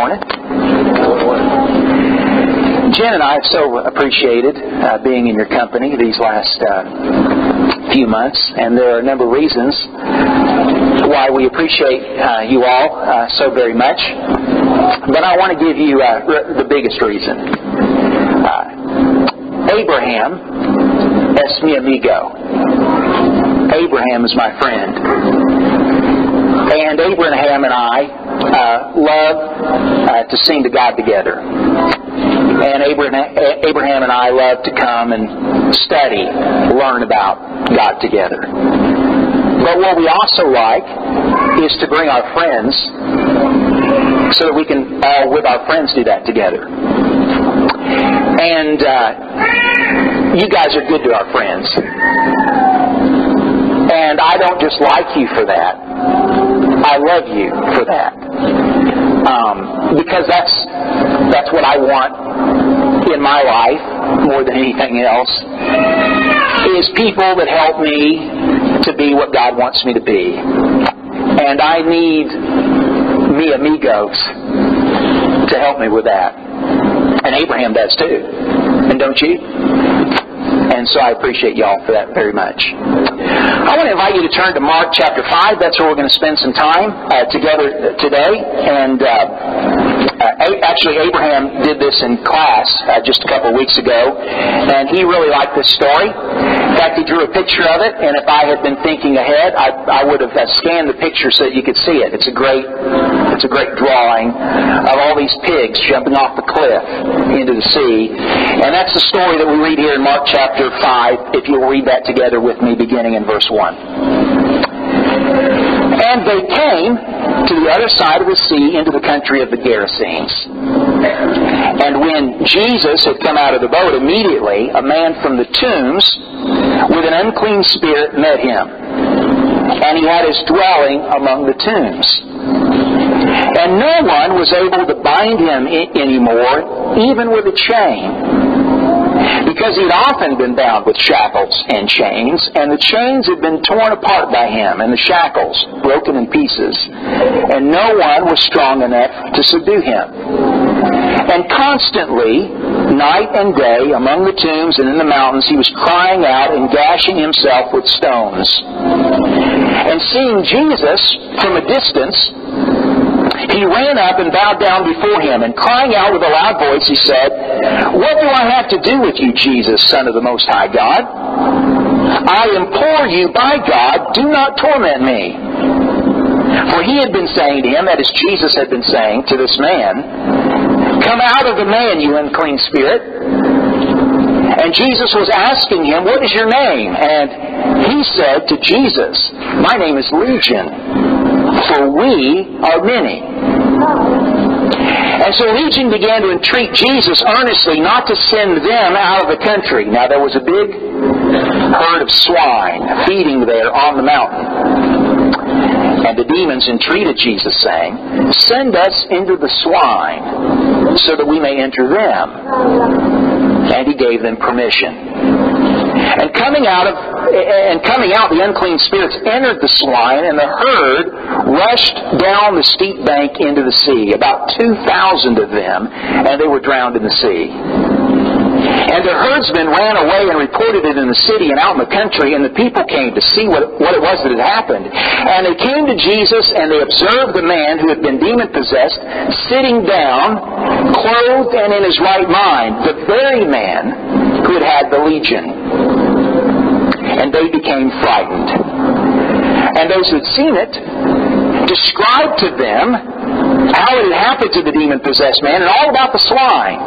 morning. Jen and I have so appreciated being in your company these last few months, and there are a number of reasons why we appreciate you all so very much. But I want to give you the biggest reason. Abraham es mi amigo. Abraham is my friend. And Abraham and I love to sing to God together. And Abraham and I love to come and study, learn about God together. But what we also like is to bring our friends so that we can all, with our friends, do that together. And you guys are good to our friends. And I don't just like you for that. I love you for that. Because that's what I want in my life more than anything else, is people that help me to be what God wants me to be. And I need me amigos to help me with that. And Abraham does too. And don't you? And so I appreciate y'all for that very much. I want to invite you to turn to Mark chapter 5. That's where we're going to spend some time together today. And actually, Abraham did this in class just a couple of weeks ago, and he really liked this story. In fact, he drew a picture of it, and if I had been thinking ahead, I would have scanned the picture so that you could see it. It's a great drawing of all these pigs jumping off the cliff into the sea. And that's the story that we read here in Mark chapter 5, if you'll read that together with me, beginning in verse 1. And they came to the other side of the sea into the country of the Gerasenes. And when Jesus had come out of the boat, immediately a man from the tombs with an unclean spirit met him. And he had his dwelling among the tombs. And no one was able to bind him anymore, even with a chain, because he had often been bound with shackles and chains, and the chains had been torn apart by him, and the shackles broken in pieces, and no one was strong enough to subdue him. And constantly, night and day, among the tombs and in the mountains, he was crying out and gashing himself with stones. And seeing Jesus from a distance, he ran up and bowed down before him, and crying out with a loud voice, he said, "What do I have to do with you, Jesus, Son of the Most High God? I implore you, by God, do not torment me." For he had been saying to him, that is, Jesus had been saying to this man, "Come out of the man, you unclean spirit." And Jesus was asking him, "What is your name?" And he said to Jesus, "My name is Legion, for we are many." And so Legion began to entreat Jesus earnestly not to send them out of the country. Now there was a big herd of swine feeding there on the mountain. And the demons entreated Jesus, saying, "Send us into the swine, so that we may enter them." And he gave them permission. And coming out, the unclean spirits entered the swine, and the herd rushed down the steep bank into the sea, about 2,000 of them, and they were drowned in the sea. And the herdsmen ran away and reported it in the city and out in the country, and the people came to see what it was that had happened. And they came to Jesus, and they observed the man who had been demon-possessed sitting down, clothed and in his right mind, the very man who had had the legion. And they became frightened. And those who had seen it described to them how it had happened to the demon-possessed man and all about the swine.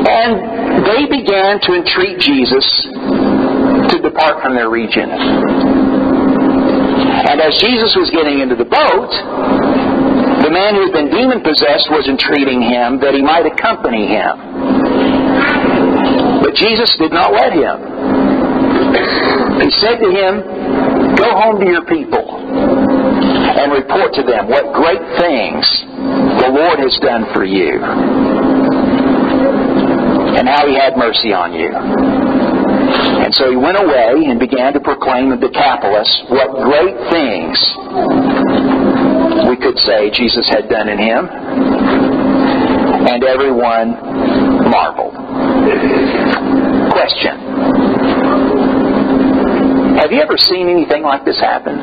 And they began to entreat Jesus to depart from their region. And as Jesus was getting into the boat, the man who had been demon-possessed was entreating him that he might accompany him. But Jesus did not let him. He said to him, "Go home to your people and report to them what great things the Lord has done for you, and how he had mercy on you." And so he went away and began to proclaim in Decapolis what great things we could would say Jesus had done in him. And everyone marveled. Question. Have you ever seen anything like this happen?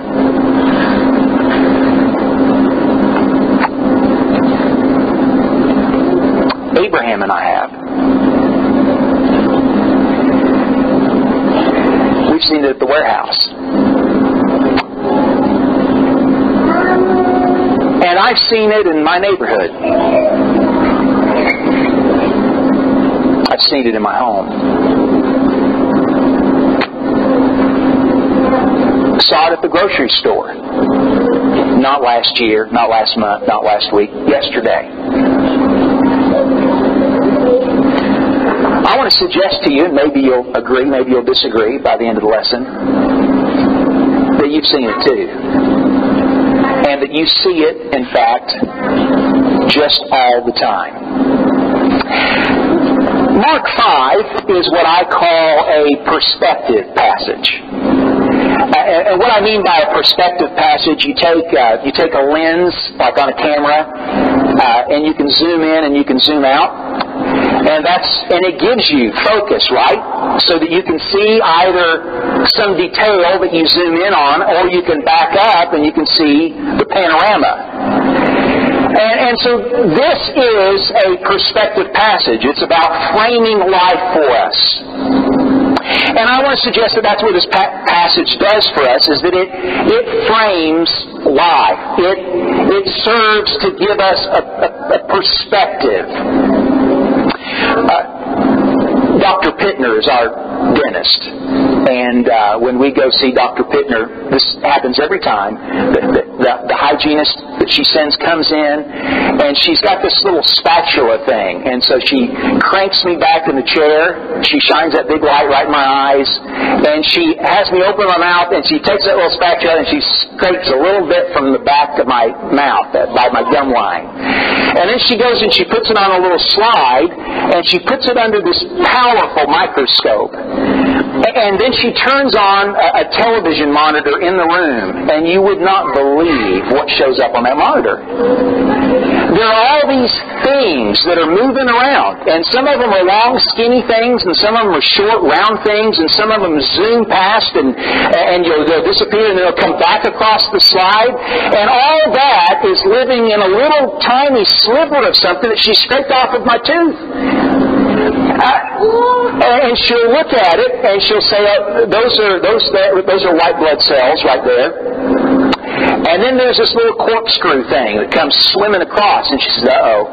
Abraham and I have. We've seen it at the warehouse. And I've seen it in my neighborhood. I've seen it in my home. Saw it at the grocery store. Not last year, not last month, not last week, yesterday. I want to suggest to you, and maybe you'll agree, maybe you'll disagree by the end of the lesson, that you've seen it too. And that you see it, in fact, just all the time. Mark 5 is what I call a perspective passage. And what I mean by a perspective passage, you take a lens, like on a camera, and you can zoom in and you can zoom out. And it gives you focus, right? So that you can see either some detail that you zoom in on, or you can back up and you can see the panorama. And so this is a perspective passage. It's about framing life for us. And I want to suggest that that's what this passage does for us, is that it frames life. It serves to give us a perspective. Dr. Pittner is our dentist. And when we go see Dr. Pittner, this happens every time. The hygienist that she sends comes in, and she's got this little spatula thing. And so she cranks me back in the chair. She shines that big light right in my eyes. And she has me open my mouth, and she takes that little spatula and she scrapes a little bit from the back of my mouth, by my gum line. And then she goes and she puts it on a little slide, and she puts it under this powerful microscope. And then she turns on a television monitor in the room, and you would not believe what shows up on that monitor. There are all these things that are moving around, and some of them are long, skinny things, and some of them are short, round things, and some of them zoom past, and they'll disappear, and they'll come back across the slide. And all that is living in a little tiny sliver of something that she scraped off of my tooth. And she'll look at it and she'll say, those are white blood cells right there. And then there's this little corkscrew thing that comes swimming across, and she says, "Uh-oh."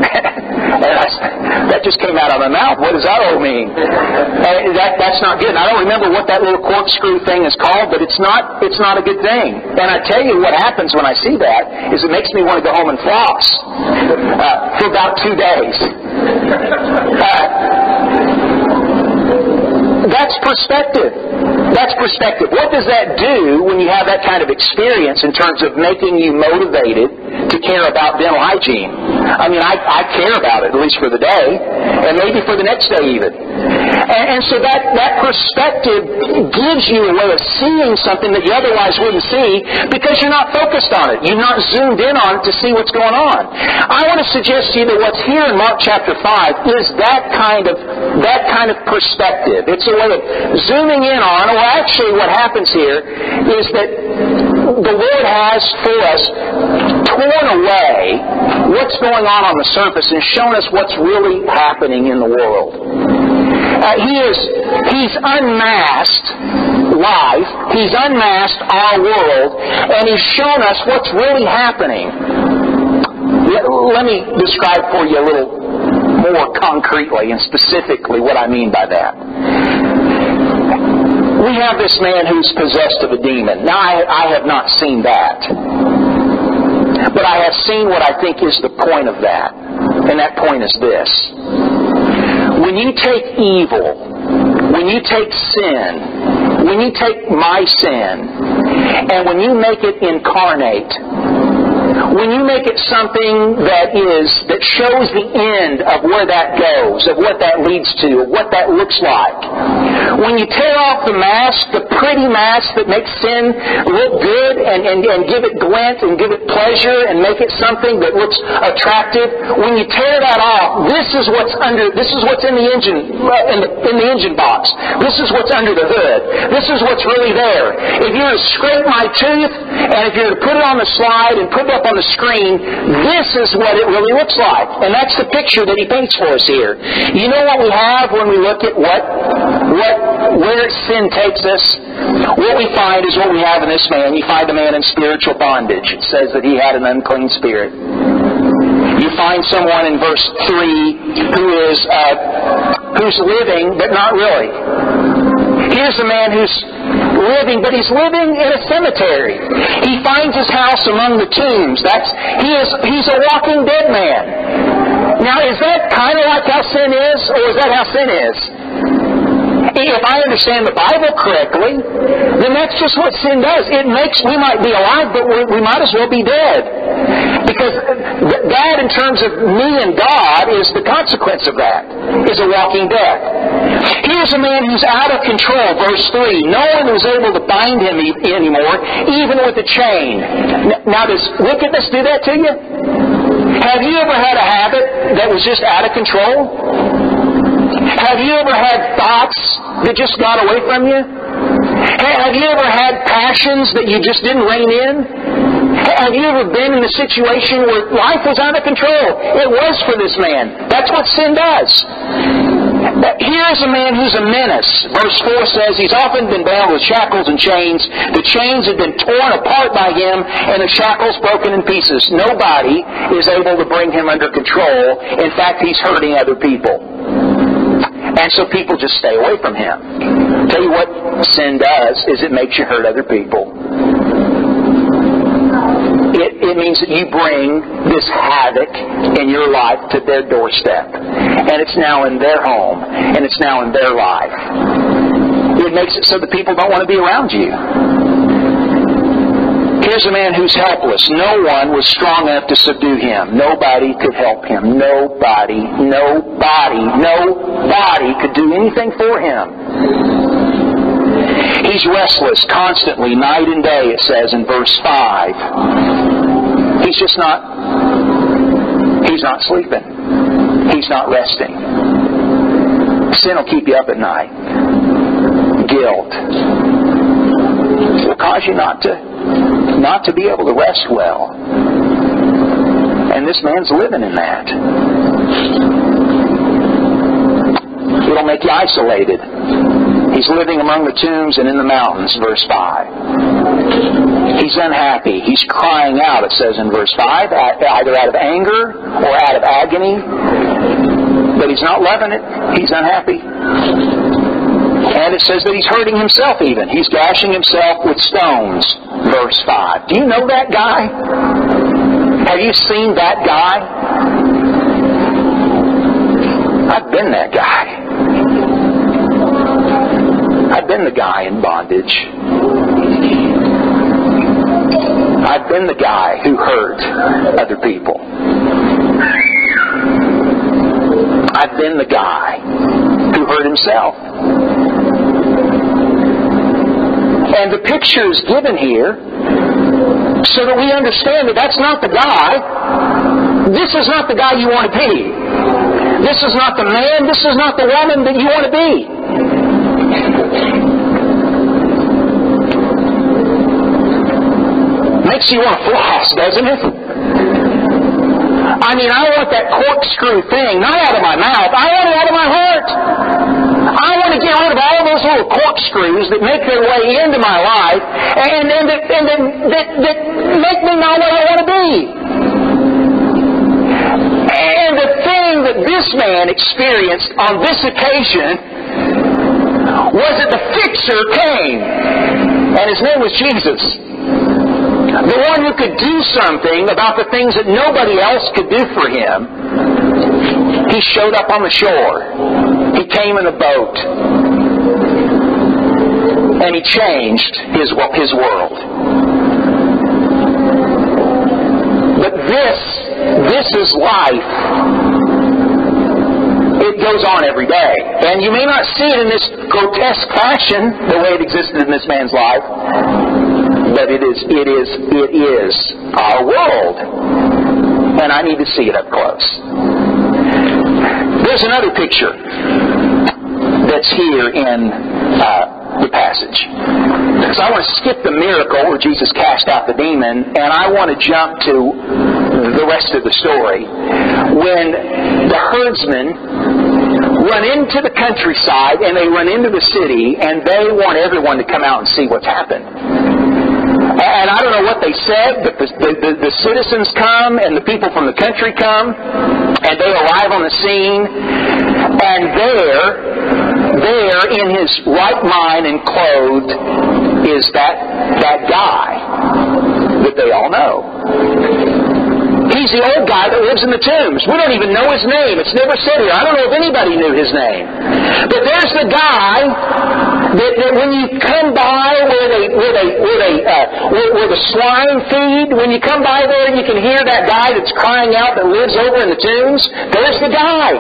And that just came out of my mouth. What does "uh-oh" mean? That's not good. And I don't remember what that little corkscrew thing is called, but it's not a good thing. And I tell you what happens when I see that is it makes me want to go home and floss for about 2 days. That's perspective. That's perspective. What does that do when you have that kind of experience in terms of making you motivated to care about dental hygiene? I mean, I care about it, at least for the day, and maybe for the next day even. And so that perspective gives you a way of seeing something that you otherwise wouldn't see because you're not focused on it. You're not zoomed in on it to see what's going on. I want to suggest to you that what's here in Mark chapter 5 is that kind of perspective. It's a way of zooming in on, or actually what happens here is that the Lord has for us torn away what's going on the surface and shown us what's really happening in the world. He's unmasked life. He's unmasked our world, and He's shown us what's really happening. Let me describe for you a little more concretely and specifically what I mean by that. We have this man who's possessed of a demon. Now, I have not seen that. But I have seen what I think is the point of that. And that point is this. When you take evil, when you take sin, when you take my sin, and when you make it incarnate, when you make it something that shows the end of where that goes, of what that leads to, of what that looks like. When you tear off the mask, the pretty mask that makes sin look good and give it glint and give it pleasure and make it something that looks attractive, when you tear that off, this is what's in the engine box. This is what's under the hood. This is what's really there. If you were to scrape my tooth and if you were to put it on the slide and put it up on the screen, this is what it really looks like. And that's the picture that he paints for us here. You know what we have when we look at where sin takes us? What we find is what we have in this man. You find a man in spiritual bondage. It says that he had an unclean spirit. You find someone in verse 3 who's living but not really. Here's a man who's living, but he's living in a cemetery. He finds his house among the tombs. He's a walking dead man. Now, is that kind of like how sin is, or is that how sin is? If I understand the Bible correctly, then that's just what sin does. We might be alive, but we might as well be dead. Because that, in terms of me and God, is the consequence of that, is a walking death. Here's a man who's out of control, verse 3. No one was able to bind him anymore, even with a chain. Now, does wickedness do that to you? Have you ever had a habit that was just out of control? Have you ever had thoughts that just got away from you? Have you ever had passions that you just didn't rein in? Have you ever been in a situation where life was out of control? It was for this man. That's what sin does. Here's a man who's a menace. Verse 4 says he's often been bound with shackles and chains. The chains have been torn apart by him and the shackles broken in pieces. Nobody is able to bring him under control. In fact, he's hurting other people. And so people just stay away from him. Tell you what sin does is it makes you hurt other people. It means that you bring this havoc in your life to their doorstep. And it's now in their home. And it's now in their life. It makes it so that people don't want to be around you. Here's a man who's helpless. No one was strong enough to subdue him. Nobody could help him. Nobody could do anything for him. He's restless constantly, night and day, it says in verse 5. He's not sleeping. He's not resting. Sin will keep you up at night. Guilt will cause you not to be able to rest well. And this man's living in that. It'll make you isolated. He's living among the tombs and in the mountains, verse 5. He's unhappy. He's crying out, it says in verse 5, either out of anger or out of agony. But he's not loving it. He's unhappy. And it says that he's hurting himself even. He's gashing himself with stones, verse 5. Do you know that guy? Have you seen that guy? I've been that guy. I've been the guy in bondage. I've been the guy who hurt other people. I've been the guy who hurt himself. And the picture is given here so that we understand that that's not the guy. This is not the guy you want to be. This is not the man, this is not the woman that you want to be. Makes you want to floss, doesn't it? I mean, I want that corkscrew thing, not out of my mouth. I want it out of my heart. I want to get rid of all those little corkscrews that make their way into my life and that make me not where I want to be. And the thing that this man experienced on this occasion was that the fixer came. And his name was Jesus. The one who could do something about the things that nobody else could do for him. He showed up on the shore. He came in a boat. And he changed his world. Jesus' life, it goes on every day. And you may not see it in this grotesque fashion, the way it existed in this man's life, but it is our world. And I need to see it up close. There's another picture that's here in the passage. So I want to skip the miracle where Jesus cast out the demon, and I want to jump to the rest of the story. When the herdsmen run into the countryside and they run into the city, and they want everyone to come out and see what's happened. And I don't know what they said, but the citizens come and the people from the country come, and they arrive on the scene, and there in his right mind and clothed is that guy that they all know. He's the old guy that lives in the tombs. We don't even know his name. It's never said here. I don't know if anybody knew his name. But there's the guy that when you come by where the swine feed, when you come by there and you can hear that guy that's crying out that lives over in the tombs, there's the guy.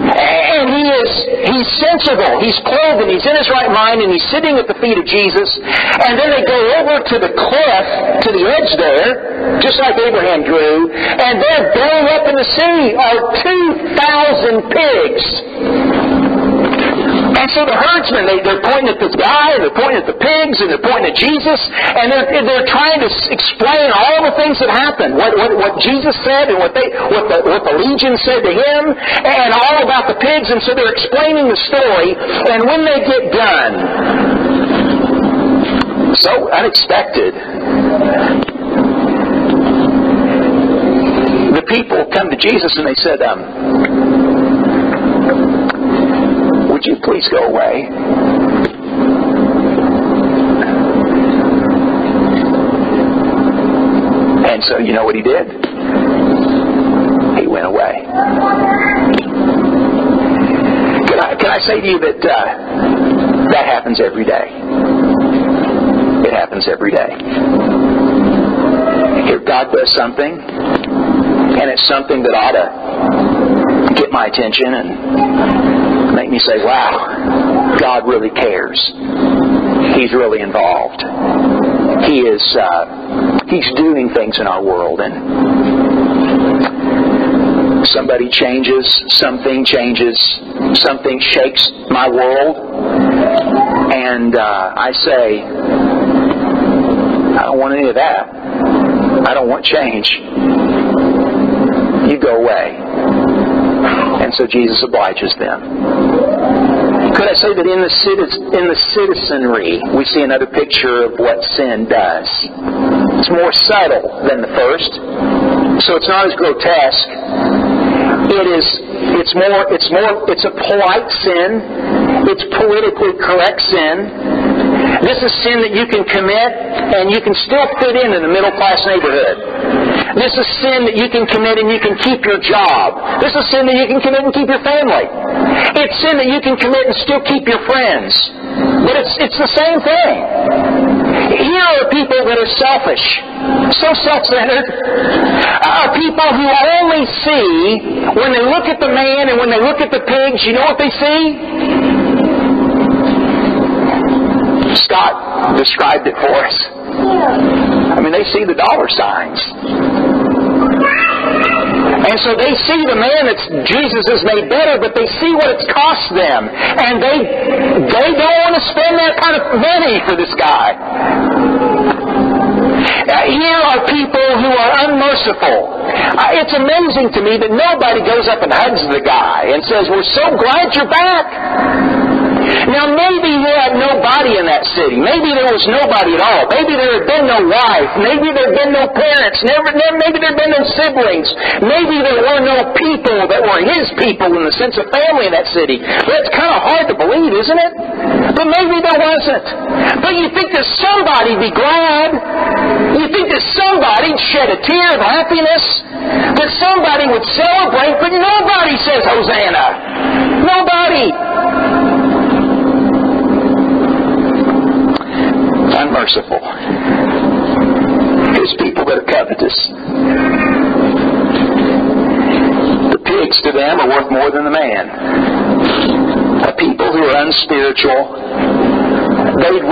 And he's sensible, he's clothed, and he's in his right mind, and he's sitting at the feet of Jesus. And then they go over to the cliff, to the edge there, just like Abraham drew, and there, blown up in the sea, are 2,000 pigs. And so the herdsmen, they're pointing at this guy, and they're pointing at the pigs, and they're pointing at Jesus, and they're trying to explain all the things that happened, what Jesus said, and what the legion said to him, and all about the pigs. And so they're explaining the story. And when they get done, so unexpected, the people come to Jesus and they said, would you please go away? And so you know what he did? He went away. Can I say to you that that happens every day? It happens every day. If God does something, and it's something that ought to get my attention and make me say, wow, God really cares. He's really involved. He's doing things in our world, and somebody changes, something shakes my world, and I say, I don't want any of that. I don't want change. You go away. And so Jesus obliges them. Could I say that in the citizenry, we see another picture of what sin does? It's more subtle than the first, so it's not as grotesque. It's a polite sin. It's politically correct sin. This is sin that you can commit and you can still fit in the middle class neighborhood. This is sin that you can commit and you can keep your job. This is sin that you can commit and keep your family. It's sin that you can commit and still keep your friends. But it's the same thing. Here are people that are selfish, so self-centered, people who only see, when they look at the man and when they look at the pigs, you know what they see? Scott described it for us. I mean, they see the dollar signs. And so they see the man that Jesus has made better, but they see what it's cost them. And they don't want to spend that kind of money for this guy. Here are people who are unmerciful. It's amazing to me that nobody goes up and hugs the guy and says, "We're so glad you're back." Now, maybe you had nobody in that city. Maybe there was nobody at all. Maybe there had been no wife. Maybe there had been no parents. Maybe there had been no siblings. Maybe there were no people that were his people in the sense of family in that city. That's kind of hard to believe, isn't it? But maybe there wasn't. But you think that somebody'd be glad. You think that somebody'd shed a tear of happiness. That somebody would celebrate. But nobody says Hosanna. Nobody. Unmerciful. There's people that are covetous. them are worth more than the man. A people who are unspiritual, they'd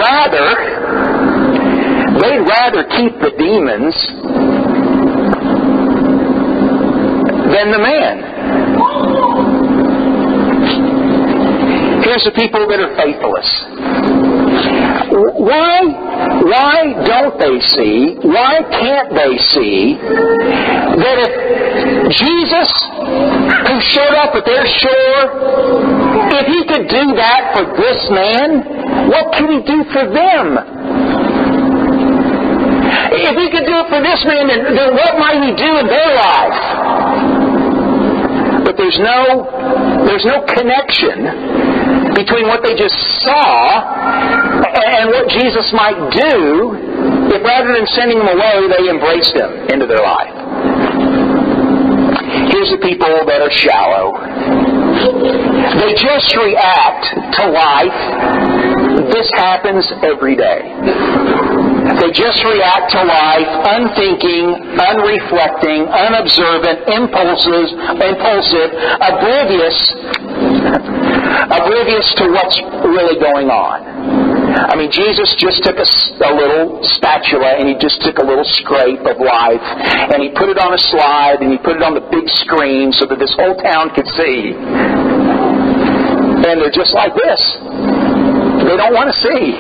rather keep the demons than the man. Here's the people that are faithless. Why don't they see, why can't they see that if Jesus, who showed up at their shore, if He could do that for this man, what can He do for them? If He could do it for this man, then what might He do in their life? But there's no connection between what they just saw and what Jesus might do if rather than sending them away, they embraced Him into their life. Here's the people that are shallow. They just react to life. This happens every day. They just react to life unthinking, unreflecting, unobservant, impulsive, oblivious to what's really going on. I mean, Jesus just took a little spatula and He just took a little scrape of life and He put it on a slide and He put it on the big screen so that this whole town could see. And they're just like this. They don't want to see.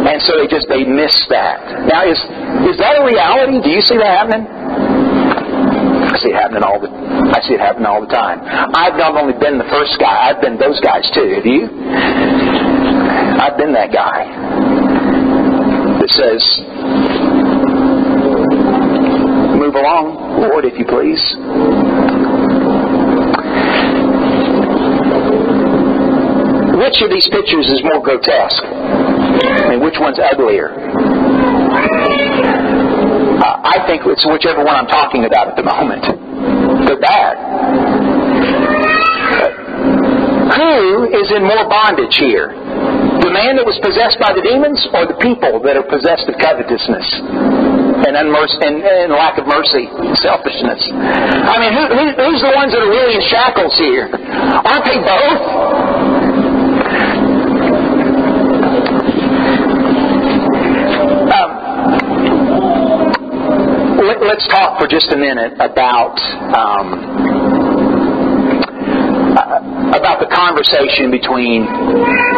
And so they miss that. Now, is that a reality? Do you see that happening? I see it happening all the time. I've not only been the first guy, I've been those guys too. Have you? I've been that guy that says, "Move along, Lord, if you please." Which of these pictures is more grotesque? I mean, which one's uglier? I think it's whichever one I'm talking about at the moment. They're bad. Who is in more bondage here? The man that was possessed by the demons, or the people that are possessed of covetousness and lack of mercy, selfishness? I mean, who's the ones that are really in shackles here? Aren't they both? Let's talk for just a minute about the conversation between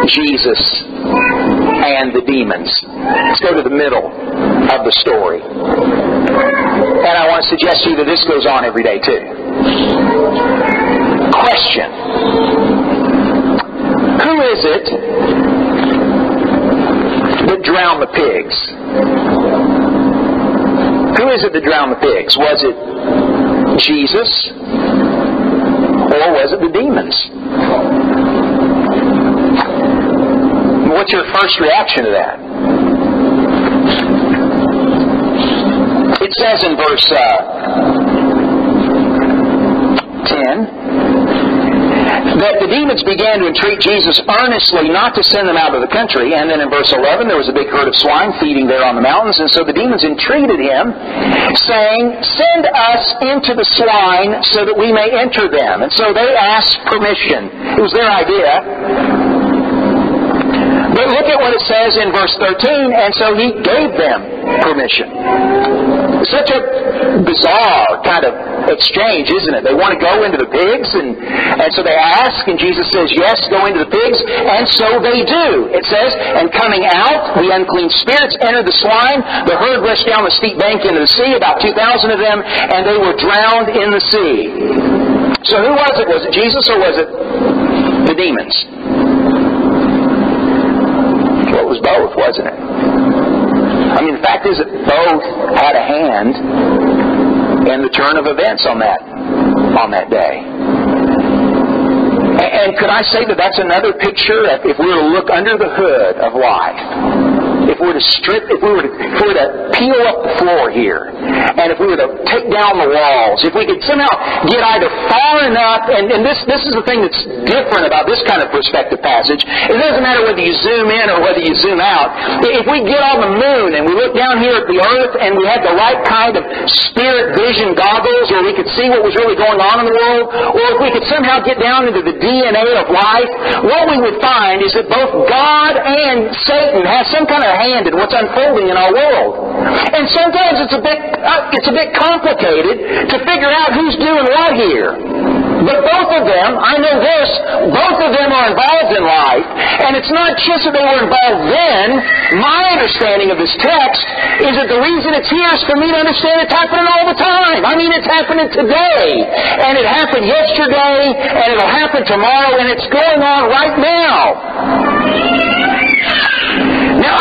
Jesus and the demons. Let's go to the middle of the story. And I want to suggest to you that this goes on every day too. Question. Who is it that drowned the pigs? Who is it that drowned the pigs? Was it Jesus? Or was it the demons? What's your first reaction to that? It says in verse 10 that the demons began to entreat Jesus earnestly not to send them out of the country. And then in verse 11, there was a big herd of swine feeding there on the mountains. And so the demons entreated Him, saying, "Send us into the swine so that we may enter them." And so they asked permission. It was their idea. But look at what it says in verse 13, and so He gave them permission. Such a bizarre kind of exchange, isn't it? They want to go into the pigs, and so they ask, and Jesus says, "Yes, go into the pigs," and so they do. It says, "And coming out, the unclean spirits entered the swine. The herd rushed down the steep bank into the sea, about 2,000 of them, and they were drowned in the sea." So who was it? Was it Jesus or was it the demons? Well, it was both, wasn't it? I mean, the fact is that both had a hand in the turn of events on that day. And could I say that that's another picture, if we were to look under the hood of life, if we were to peel up the floor here, and if we were to take down the walls, if we could somehow get either far enough, and this is the thing that's different about this kind of perspective passage, it doesn't matter whether you zoom in or whether you zoom out. If we get on the moon and we look down here at the earth and we had the right kind of spirit vision goggles where we could see what was really going on in the world, or if we could somehow get down into the DNA of life, what we would find is that both God and Satan have some kind of hand in what's unfolding in our world. And sometimes it's a bit complicated to figure out who's doing what here. But both of them, I know this, both of them are involved in life, and it's not just that they were involved then. My understanding of this text is that the reason it's here is for me to understand it's happening all the time. I mean, it's happening today, and it happened yesterday, and it'll happen tomorrow, and it's going on right now. Now,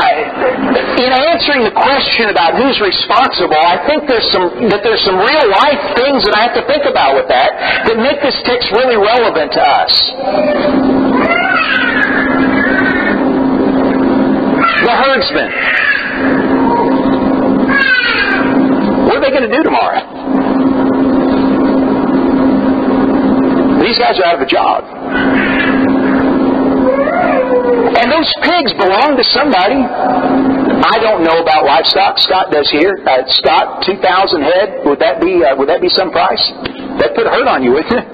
in answering the question about who's responsible, I think there's some real life things that I have to think about with that make this text really relevant to us. The herdsmen. What are they going to do tomorrow? These guys are out of a job. And those pigs belong to somebody. I don't know about livestock. Scott does here. Scott, 2,000 head. Would that be some price? That put a hurt on you, wouldn't it?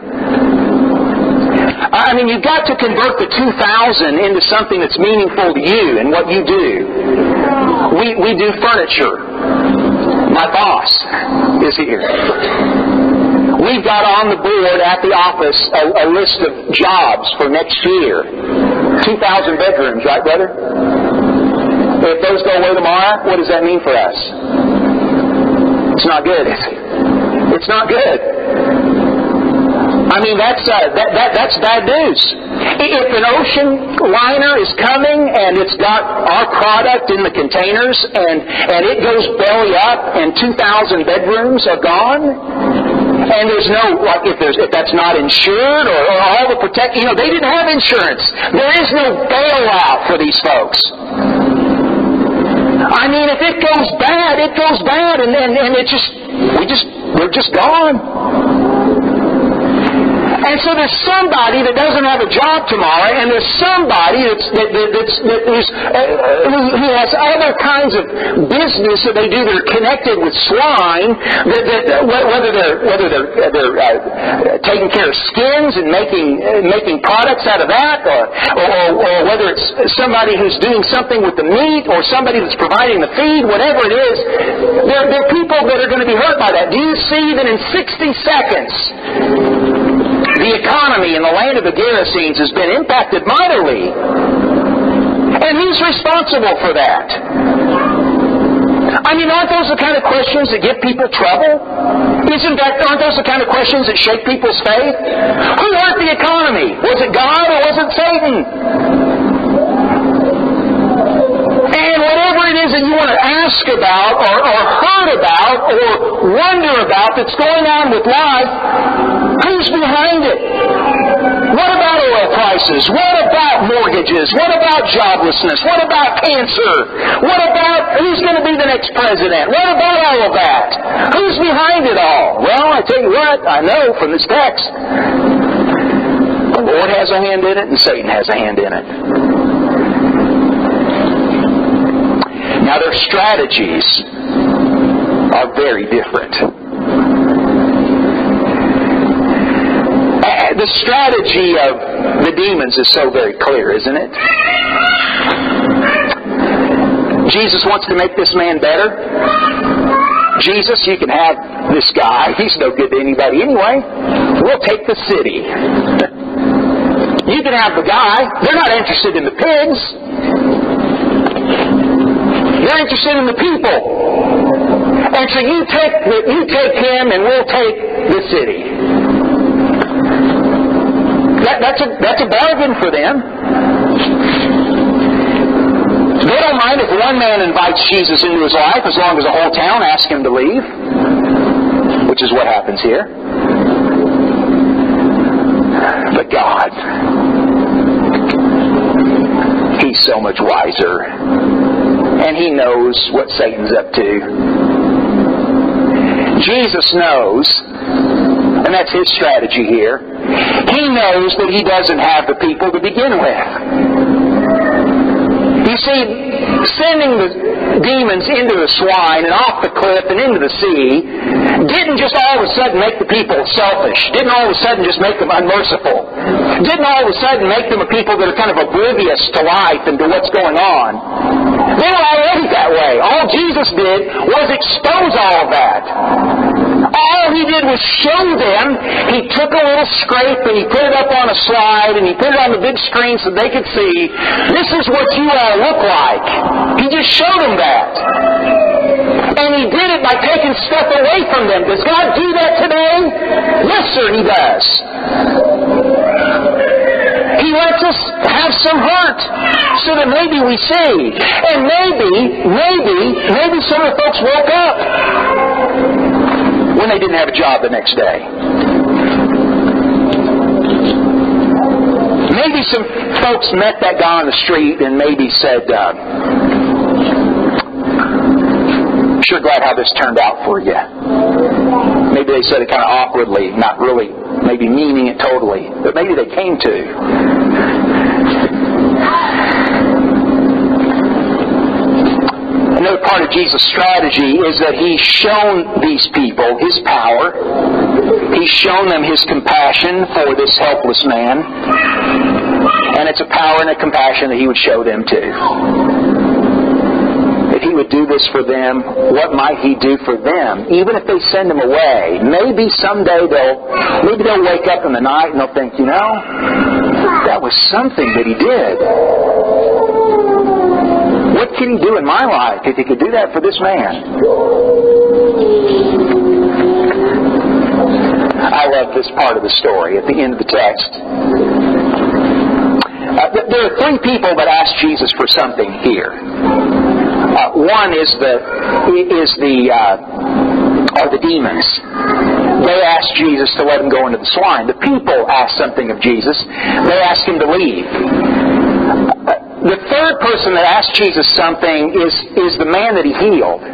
I mean, you've got to convert the 2,000 into something that's meaningful to you and what you do. We do furniture. My boss is here. We've got on the board at the office a list of jobs for next year. 2,000 bedrooms, right, brother? If those go away tomorrow, what does that mean for us? It's not good, is it? It's not good. I mean, that's bad news. If an ocean liner is coming and it's got our product in the containers and it goes belly up and 2,000 bedrooms are gone, and there's no, like, if that's not insured or all the they didn't have insurance. There is no bailout for these folks. I mean, if it goes bad, it goes bad, and we're just gone. And so there's somebody that doesn't have a job tomorrow, and there's somebody who has other kinds of business that they do that are connected with swine. Whether they're taking care of skins and making products out of that, or whether it's somebody who's doing something with the meat, or somebody that's providing the feed, whatever it is, there are people that are going to be hurt by that. Do you see that in 60 seconds? The economy in the land of the Gerasenes has been impacted mightily. And who's responsible for that? I mean, aren't those the kind of questions that give people trouble? Aren't those the kind of questions that shake people's faith? Who hurt the economy? Was it God or was it Satan? And whatever it is that you want to ask about or heard about or wonder about that's going on with life, who's behind it? What about oil prices? What about mortgages? What about joblessness? What about cancer? What about who's going to be the next president? What about all of that? Who's behind it all? Well, I tell you what, I know from this text, the Lord has a hand in it and Satan has a hand in it. Now, their strategies are very different. The strategy of the demons is so very clear, isn't it? Jesus wants to make this man better. Jesus, you can have this guy. He's no good to anybody anyway. We'll take the city. You can have the guy. They're not interested in the pigs. They're interested in the people. And so you take him and we'll take the city. That's a bargain for them. They don't mind if one man invites Jesus into his life as long as the whole town asks him to leave, which is what happens here. But God, He's so much wiser. And and he knows what Satan's up to. Jesus knows, and that's his strategy here. He knows that he doesn't have the people to begin with. You see, sending the demons into the swine and off the cliff and into the sea didn't just all of a sudden make the people selfish. Didn't all of a sudden just make them unmerciful. Didn't all of a sudden make them a people that are kind of oblivious to life and to what's going on. They were already that way. All Jesus did was expose all of that. All he did was show them. He took a little scrape and he put it up on a slide and he put it on the big screen so they could see, this is what you all look like. He just showed them that. And he did it by taking stuff away from them. Does God do that today? Yes, sir, he does. He lets us have some hurt so that maybe we see. And maybe some of the folks woke up when they didn't have a job the next day. Maybe some folks met that guy on the street and maybe said, sure glad how this turned out for you. Maybe they said it kind of awkwardly, not really, maybe meaning it totally, but maybe they came to. Another part of Jesus' strategy is that He's shown these people His power. He's shown them His compassion for this helpless man. And it's a power and a compassion that He would show them too. If He would do this for them, what might He do for them? Even if they send them away, maybe someday they'll wake up in the night and they'll think, that was something that He did. What can He do in my life if He could do that for this man? I love this part of the story at the end of the text. There are three people that ask Jesus for something here. One are the demons. They ask Jesus to let him go into the swine. The people ask something of Jesus. They ask him to leave. The third person that asked Jesus something is the man that he healed.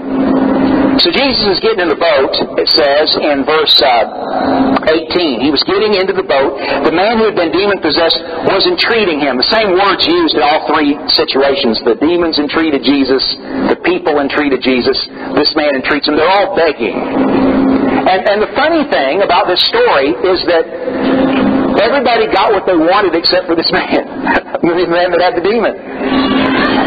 So Jesus is getting in the boat, it says in verse 18. He was getting into the boat. The man who had been demon-possessed was entreating him. The same words used in all three situations. The demons entreated Jesus. The people entreated Jesus. This man entreats him. They're all begging. And the funny thing about this story is that everybody got what they wanted except for this man. The man that had the demon.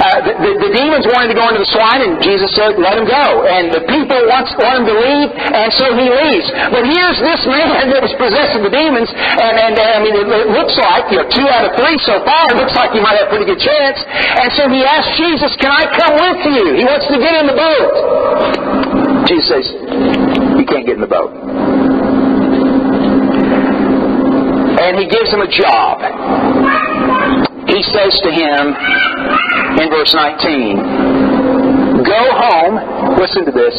The demons wanted to go into the swine, and Jesus said, let him go. And the people want him to leave, and so he leaves. But here's this man that was possessed with the demons, and it looks like, 2 out of 3 so far, it looks like he might have a pretty good chance. And so he asks Jesus, can I come with you? He wants to get in the boat. Jesus says, you can't get in the boat. And he gives him a job. He says to him in verse 19, go home, listen to this,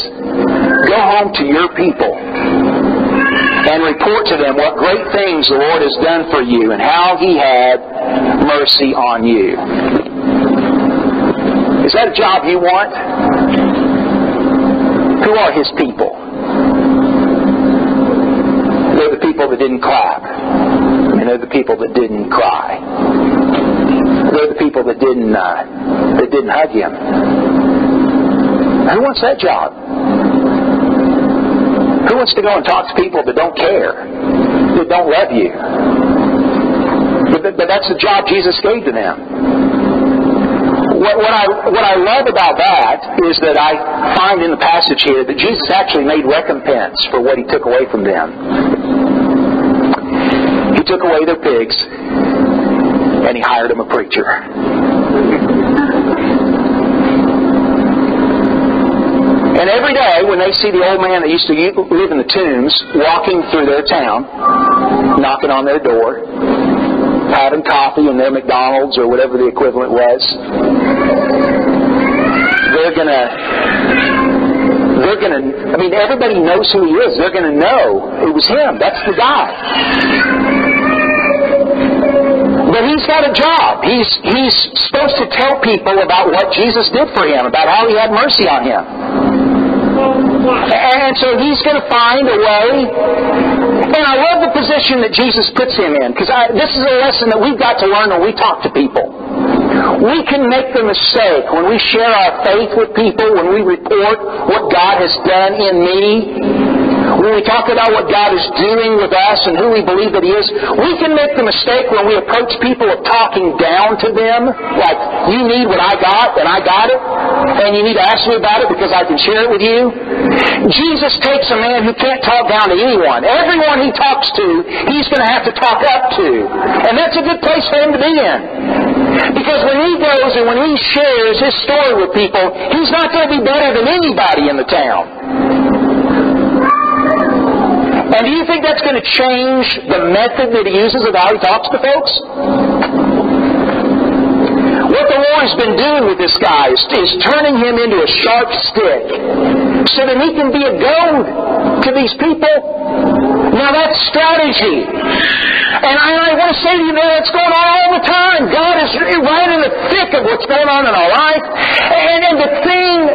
go home to your people and report to them what great things the Lord has done for you and how He had mercy on you. Is that a job you want? Who are His people? They're the people that didn't clap. And they're the people that didn't cry. They're the people that didn't hug Him. Who wants that job? Who wants to go and talk to people that don't care, that don't love you? But that's the job Jesus gave to them. What I love about that is that I find in the passage here that Jesus actually made recompense for what He took away from them. He took away their pigs, and He hired them a preacher. And every day when they see the old man that used to live in the tombs walking through their town, knocking on their door, having coffee in their McDonald's or whatever the equivalent was, everybody knows who He is. They're going to know it was Him. That's the guy. But he's got a job. He's supposed to tell people about what Jesus did for him, about how he had mercy on him. And so he's going to find a way. And I love the position that Jesus puts him in, because this is a lesson that we've got to learn when we talk to people. We can make the mistake when we share our faith with people, when we report what God has done in me, when we talk about what God is doing with us and who we believe that He is. We can make the mistake when we approach people of talking down to them, like, you need what I got, and I got it, and you need to ask me about it because I can share it with you. Jesus takes a man who can't talk down to anyone. Everyone he talks to, he's going to have to talk up to. And that's a good place for him to be in. Because when he goes and when he shares his story with people, he's not going to be better than anybody in the town. And do you think that's going to change the method that he uses of how he talks to folks? What the Lord's been doing with this guy is turning him into a sharp stick so that he can be a goad to these people. Now that's strategy. And I want to say to you that it's going on all the time. God is right in the thick of what's going on in our life. And the thing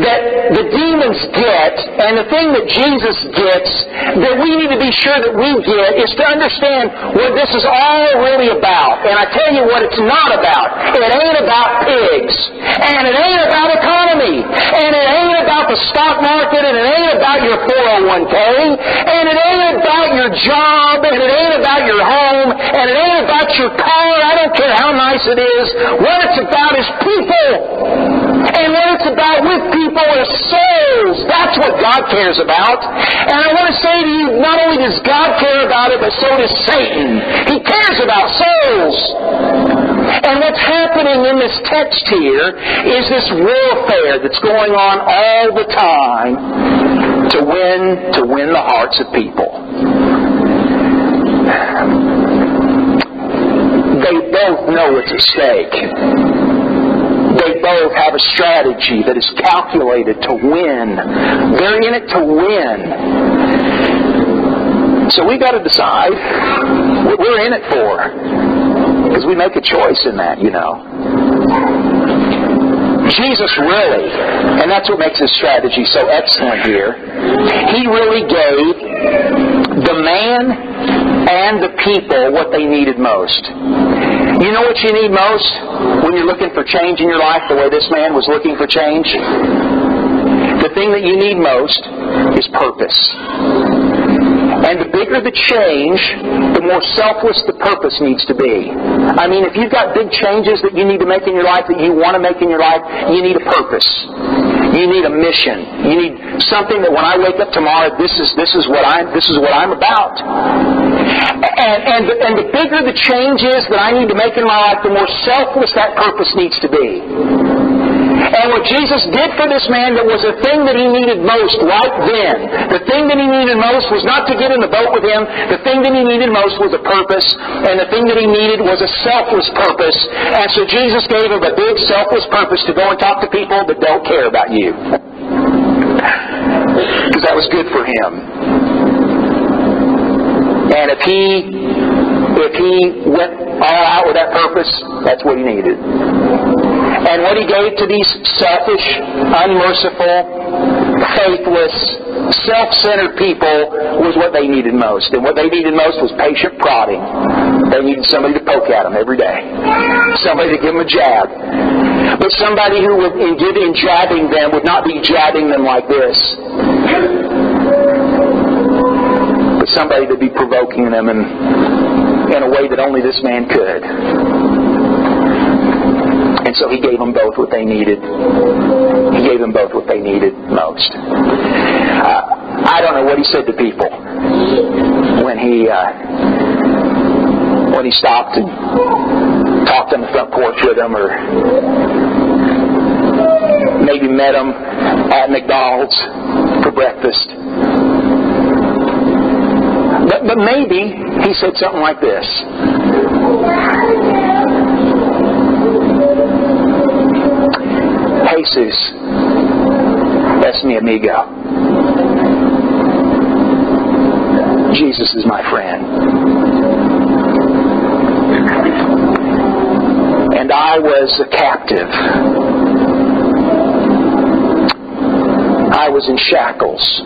that the demons get, and the thing that Jesus gets, that we need to be sure that we get, is to understand what this is all really about. And I tell you what it's not about. It ain't about pigs. And it ain't about economy. And it ain't about the stock market. And it ain't about your 401k. And it ain't about your job. And it ain't about your home. And it ain't about your car. I don't care how nice it is. What it's about is people. And what it's about with people is souls. That's what God cares about. And I want to say to you, not only does God care about it, but so does Satan. He cares about souls. And what's happening in this text here is this warfare that's going on all the time to win the hearts of people. They both know it's a stake. They both have a strategy that is calculated to win. They're in it to win. So we've got to decide what we're in it for. Because we make a choice in that, you know. Jesus really, and that's what makes his strategy so excellent here, he really gave the man and the people what they needed most. You know what you need most when you're looking for change in your life, the way this man was looking for change? The thing that you need most is purpose. And the bigger the change, the more selfless the purpose needs to be. I mean, if you've got big changes that you need to make in your life, that you want to make in your life, you need a purpose. You need a mission. You need something that when I wake up tomorrow, this is what I'm about. And the bigger the change is that I need to make in my life, the more selfless that purpose needs to be. And what Jesus did for this man, that was the thing that he needed most right then. The thing that he needed most was not to get in the boat with him. The thing that he needed most was a purpose. And the thing that he needed was a selfless purpose. And so Jesus gave him a big selfless purpose to go and talk to people that don't care about you. Because that was good for him. And if he went all out with that purpose, that's what he needed. And what he gave to these selfish, unmerciful, faithless, self-centered people was what they needed most. And what they needed most was patient prodding. They needed somebody to poke at them every day. Somebody to give them a jab. But somebody who would, in jabbing them, would not be jabbing them like this. But somebody to be provoking them in a way that only this man could. And so he gave them both what they needed. He gave them both what they needed most. I don't know what he said to people when he stopped and talked on the front porch with them, or maybe met them at McDonald's for breakfast. But maybe he said something like this. Jesus es mi amigo. Jesus is my friend. And I was a captive. I was in shackles.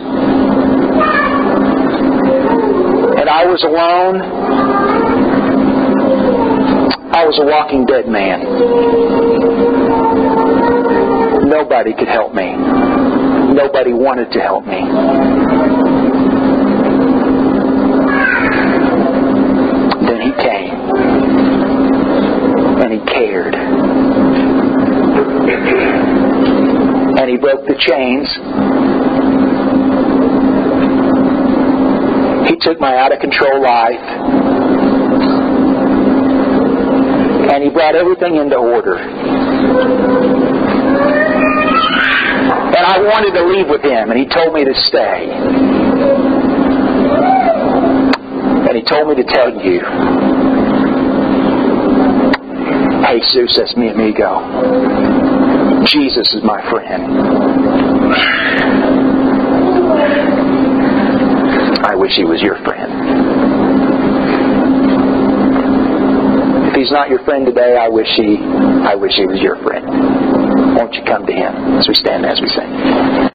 And I was alone. I was a walking dead man. Nobody could help me. Nobody wanted to help me. Then He came. And He cared. And He broke the chains. He took my out-of-control life. And He brought everything into order. And I wanted to leave with Him, and He told me to stay. And He told me to tell you, Jesus, that's me, amigo. Jesus is my friend. I wish He was your friend. If He's not your friend today, I wish He was your friend. Won't you come to Him as we stand, as we sing?